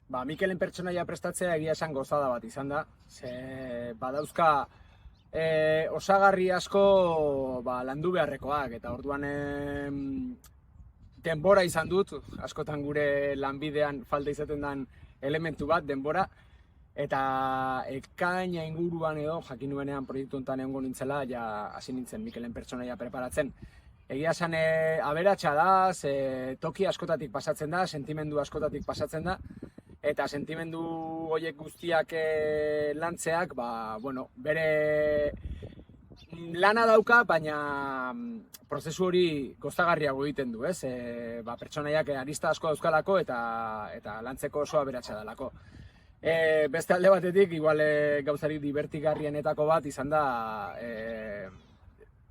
Mikelen pertsonaia prestatzea egia esan gozada bat izan da. Badauzka osagarri asko landu beharrekoak, eta orduan denbora izan dut, askotan gure lanbidean falta izaten den elementu bat, denbora, eta ekaina inguruan edo, jakin nuenean proiektu honetan egongo nintzela, ja hasi nintzen Mikelen pertsonaia preparatzen. Egia esan aberatsa da, toki askotatik pasatzen da, sentimendu askotatik pasatzen da, eta sentimendu horiek guztiak lantzeak, bere lana dauka, baina prozesu hori gozagarriago egiten du, ez? Pertsonaiak arista asko dauzkalako eta lantzeko oso aberatsa dalako. Beste alde batetik, igual gauzarik divertigarrienetako bat izan da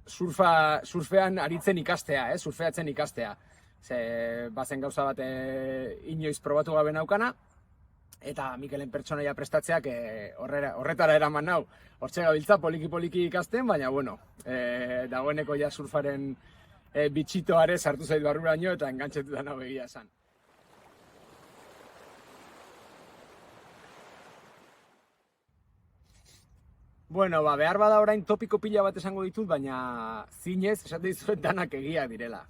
surfean aritzen ikastea, surfeatzen ikastea. Bazen gauza bat inoiz probatu gabe naukana, eta Mikelen pertsonaia prestatzeak horretara eraman nau. Hortxe gabiltza poliki-poliki ikasten, baina dagoeneko ja surfaren bitxitoare sartu zait barruraino eta engantxetuta nau egia esan. Behar bada orain topiko pila bat esango ditut, baina zinez esate dizuet danak egiak direla.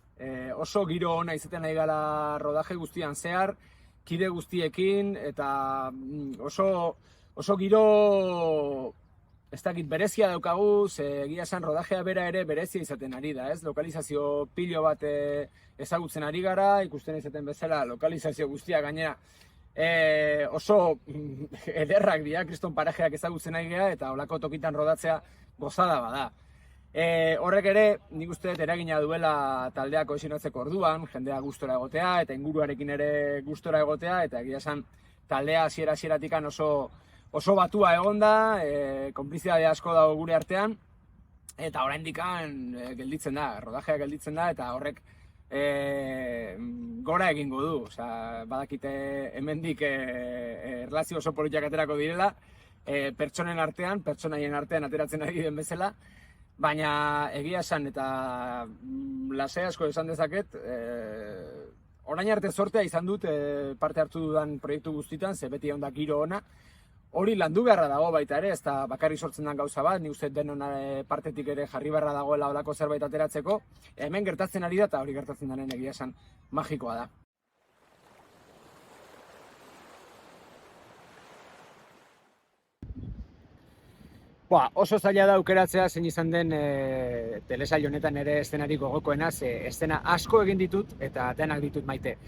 Oso giro ona izaten nahi gara rodaje guztian zehar, kide guztiekin, eta oso giro ez dakit berezia daukagu, egia esan rodajea bera ere berezia izaten ari da, ez? Lokalizazio pilo bat ezagutzen ari gara, ikusten izaten bezala lokalizazio guztia gainera oso ederrak dira, kriston parajeak ezagutzen ari gara, eta holako tokitan rodatzea gozada bada. Horrek ere, nik uste dut eragina duela taldea kohesionatzeko orduan, jendea gustora egotea, eta inguruarekin ere gustora egotea, eta egia esan taldea hasiera-hasieratik oso batua egonda, konplizidade asko dago gure artean, eta oraindik gelditzen da, rodajea gelditzen da, eta horrek gora egingo du. Badakite hemendik erlazio oso politiak aterako direla, pertsonaien artean ateratzen ari den bezala, baina egia esan eta lasai asko esan dezaket, orain arte zortea izan dut parte hartu dudan proiektu guztitan, ze beti egon da giro ona. Hori landu beharra dago baita ere, ez da bakarrik sortzen den gauza bat, ni uste denon partetik ere jarri beharra dagoela holako zerbait ateratzeko. Hemen gertatzen ari da, eta hori gertatzen denen egia esan magikoa da. Oso zaila da aukeratzea zein izan den telesail honetan ere eszenarik gogokoena, ze eszena asko egin ditut eta denak ditut maite.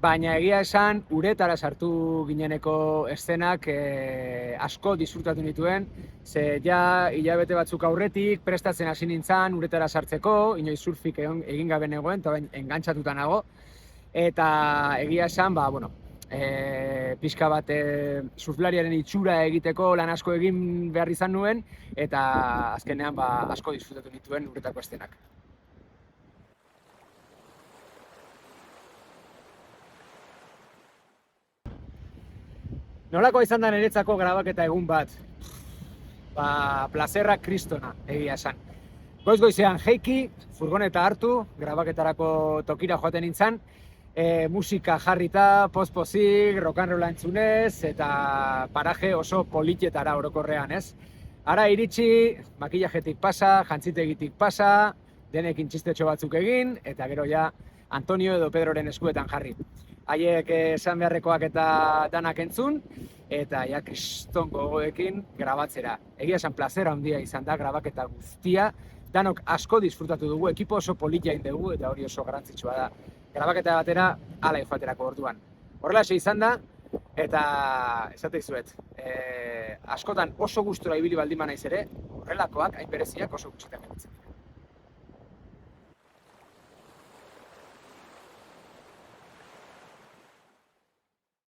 Baina egia esan, uretara sartu gineneko eszenak asko disfrutatu nituen, ze ja hilabete batzuk aurretik prestatzen hasi nintzen uretara sartzeko, inoiz surfik egin gabe negoen, eta engantxatuta nago. Eta egia esan, pixka bat surflariaren itxura egiteko lan asko egin behar izan nuen, eta azkenean asko disfrutatu nituen uretako eszenak. Nolakoa izan da niretzako grabaketa egun bat? Plazerra kristona, egia esan. Goiz-goizean jeiki, furgoneta hartu, grabaketarako tokira joaten nintzen, musika jarrita, poz-pozik, rock and roll entzunez, eta paraje oso politietara orokorrean, ez? Ara iritsi, makillajetik pasa, jantzitegitik pasa, denekin txistetxo batzuk egin, eta gero ja Antonio edo Pedroren eskuetan jarri. Haiek esan beharrekoak eta danak entzun, eta ja kriston gogoekin grabatzera. Egia esan plazera handia izan da grabaketa guztia, danok asko disfrutatu dugu, ekipo oso politia egin dugu, eta hori oso garrantzitsua da. Grabaketa batera ala joaterako orduan. Horrelaxe izan da, eta esate dizuet, askotan oso gustura ibili baldin banaiz ere, horrelakoak hain bereziak oso gutxitan gelditzen.